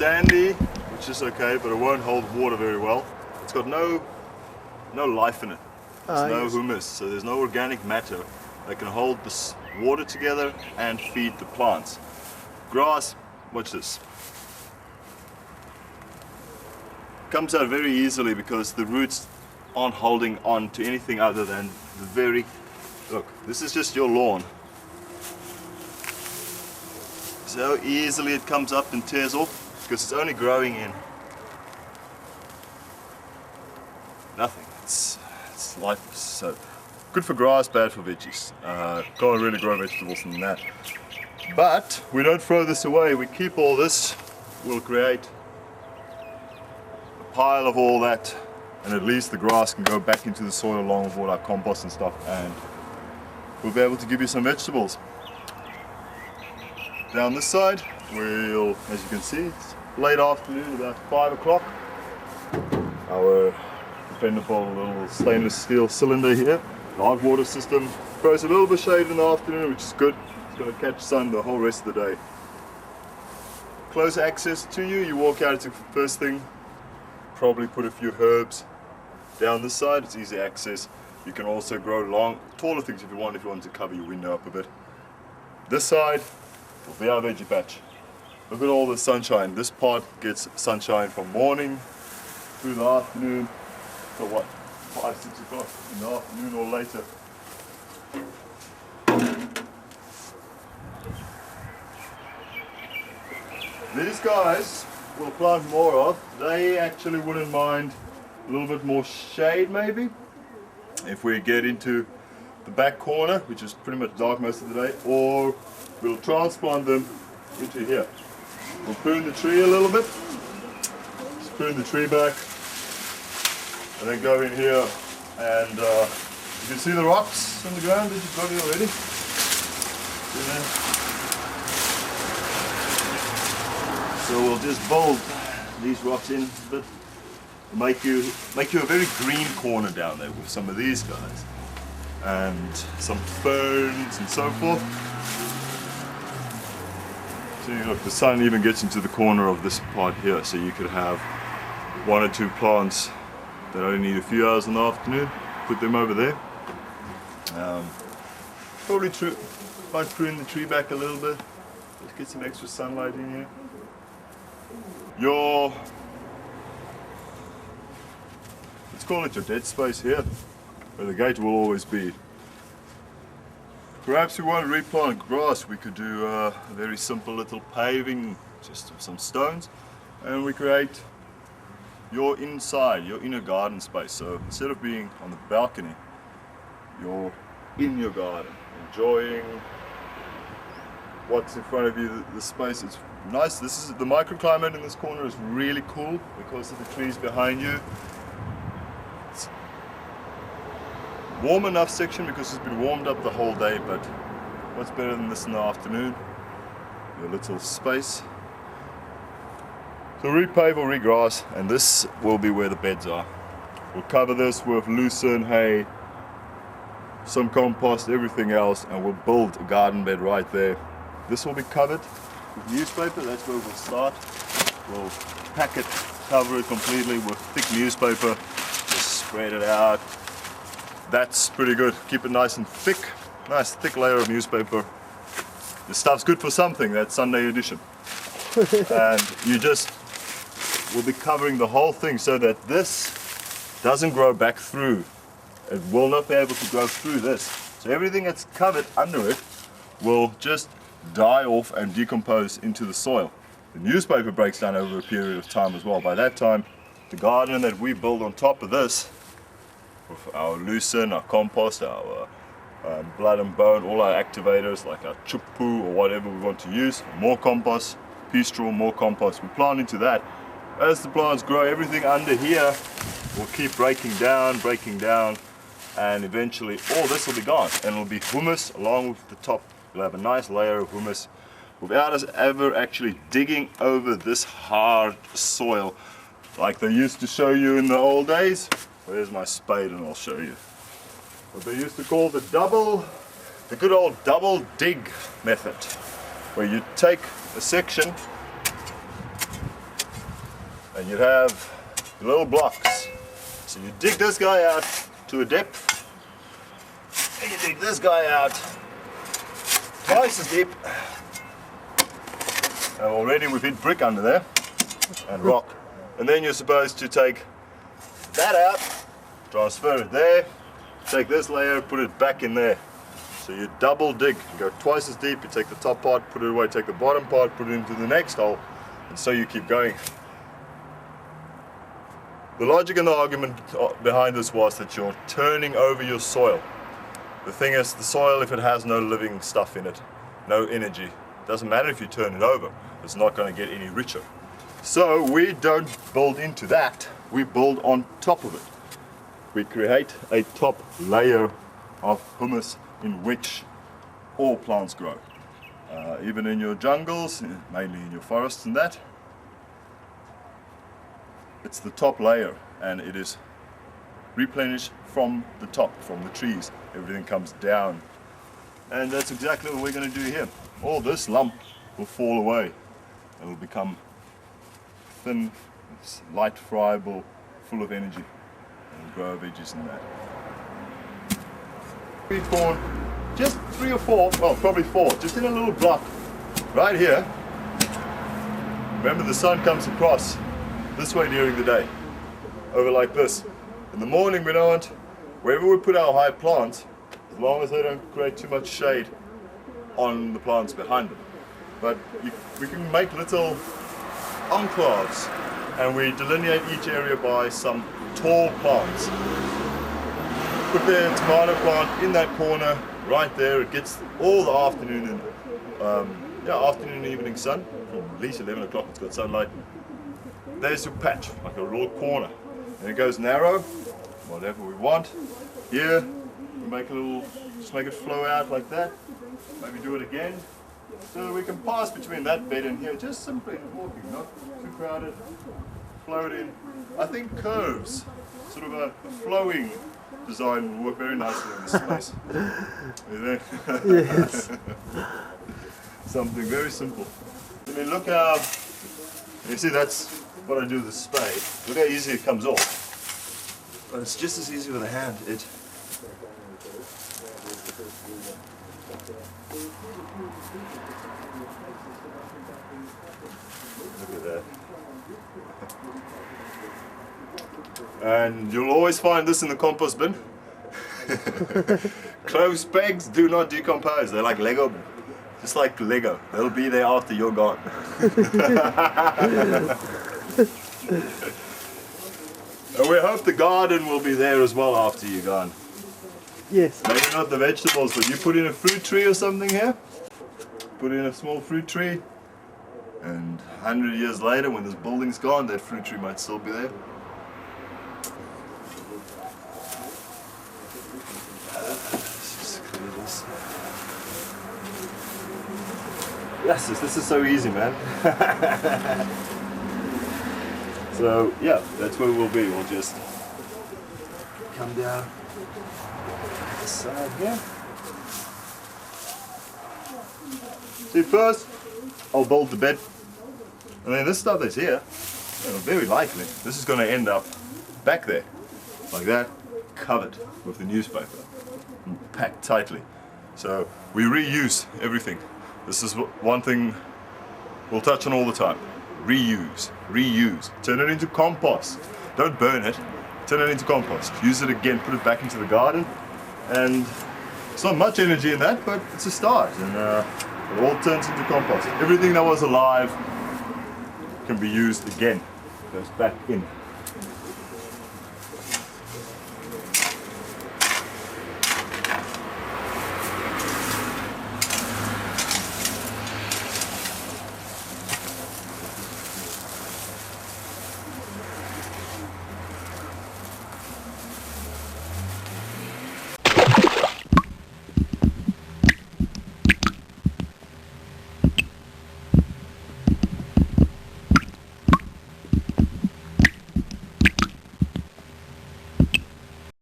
sandy, which is okay, but it won't hold water very well. It's got no life in it. There's no humus, so there's no organic matter that can hold this water together and feed the plants. Grass, watch this. Comes out very easily because the roots aren't holding on to anything other than the very, look, this is just your lawn. So easily it comes up and tears off because it's only growing in nothing. It's lifeless. So good for grass, bad for veggies. Can't really grow vegetables from that. But we don't throw this away. We keep all this. We'll create a pile of all that, and at least the grass can go back into the soil along with all our compost and stuff, and we'll be able to give you some vegetables. Down this side, we'll, as you can see, it's late afternoon, about 5 o'clock. Our dependable little stainless steel cylinder here, hard water system, throws a little bit of shade in the afternoon, which is good. It's going to catch sun the whole rest of the day. Close access to you. You walk out, it's the first thing. Probably put a few herbs down this side. It's easy access. You can also grow long, taller things if you want to cover your window up a bit. This side will be our veggie patch. Look at all the sunshine. This part gets sunshine from morning through the afternoon. So what, 5, 6 o'clock in the afternoon or later. These guys we'll plant more of. They actually wouldn't mind a little bit more shade maybe. If we get into the back corner, which is pretty much dark most of the day, or we'll transplant them into here. We'll prune the tree a little bit. Just prune the tree back. And then go in here and you can see the rocks on the ground. Did you got it already? See there? So we'll just build these rocks in a bit, make you a very green corner down there with some of these guys, and some ferns and so forth. So you look, the sun even gets into the corner of this part here, so you could have 1 or 2 plants that only need a few hours in the afternoon. Put them over there. Probably might prune the tree back a little bit. Let's get some extra sunlight in here. Let's call it your dead space here, where the gate will always be. Perhaps we want to replant grass. We could do a very simple little paving, just some stones, and we create your inside, your inner garden space. So instead of being on the balcony, you're in your garden, enjoying what's in front of you. The space is nice. This is the microclimate in this corner is really cool because of the trees behind you. It's warm enough section because it's been warmed up the whole day, but what's better than this in the afternoon? Your little space. So repave or regrass, and this will be where the beds are. We'll cover this with lucerne, hay, some compost, everything else, and we'll build a garden bed right there. This will be covered with newspaper. That's where we'll start. We'll pack it, cover it completely with thick newspaper, just spread it out. That's pretty good. Keep it nice and thick, nice thick layer of newspaper. This stuff's good for something. That's Sunday edition. And you just will be covering the whole thing so that this doesn't grow back through. It will not be able to grow through this. So everything that's covered under it will just die off and decompose into the soil. The newspaper breaks down over a period of time as well. By that time, the garden that we build on top of this, with our lucerne, our compost, our blood and bone, all our activators like our chupu or whatever we want to use, more compost, pea straw, more compost, we plant into that. As the plants grow, everything under here will keep breaking down, and eventually all this will be gone, and it'll be humus along with the top. You'll have a nice layer of humus without us ever actually digging over this hard soil like they used to show you in the old days. Where's my spade and I'll show you. What they used to call the good old double dig method, where you take a section and you'd have little blocks. So you dig this guy out to a depth, and you dig this guy out twice as deep. And already we've hit brick under there and rock. And then you're supposed to take that out, transfer it there, take this layer, put it back in there. So you double dig, you go twice as deep, you take the top part, put it away, take the bottom part, put it into the next hole, and so you keep going. The logic and the argument behind this was that you're turning over your soil. The thing is, the soil, if it has no living stuff in it, no energy, it doesn't matter if you turn it over, it's not going to get any richer. So we don't build into that, we build on top of it. We create a top layer of humus in which all plants grow. Even in your jungles, mainly in your forests and that, it's the top layer, and it is replenished from the top, from the trees. Everything comes down. And that's exactly what we're going to do here. All this lump will fall away. It will become thin, light, friable, full of energy, and grow veggies in that. Sweet corn, just 3 or 4, well probably 4, just in a little block right here. Remember, the sun comes across this way during the day, over like this. In the morning we don't, wherever we put our high plants, as long as they don't create too much shade on the plants behind them. But we can make little enclaves, and we delineate each area by some tall plants. Put the tomato plant in that corner, right there. It gets all the afternoon and afternoon and evening sun. From at least 11 o'clock it's got sunlight. There's your patch, like a little corner. And it goes narrow, whatever we want. Here, we make a little, just make it flow out like that. Maybe do it again. So that we can pass between that bed and here, just simply walking, not too crowded, float in. I think curves, sort of a flowing design will work very nicely in this space. Yes. Something very simple. I mean, look how, you see that's what I do with the spade. Look how easy it comes off. But it's just as easy with a hand. Look at that. And you'll always find this in the compost bin. Closed pegs do not decompose. They're like Lego, just like Lego. They'll be there after you're gone. And we hope the garden will be there as well after you're gone. Yes. Maybe not the vegetables, but you put in a fruit tree or something here. Put in a small fruit tree, and 100 years later, when this building's gone, that fruit tree might still be there. Yes, this is so easy, man. So yeah, that's where we'll be. We'll just come down this side here. See, first I'll build the bed, and then this stuff that's here, very likely this is going to end up back there, like that, covered with the newspaper, and packed tightly. So we reuse everything. This is one thing we'll touch on all the time. Reuse, reuse. Turn it into compost. Don't burn it. Turn it into compost. Use it again, put it back into the garden. And it's not much energy in that, but it's a start. And it all turns into compost. Everything that was alive can be used again. Goes back in.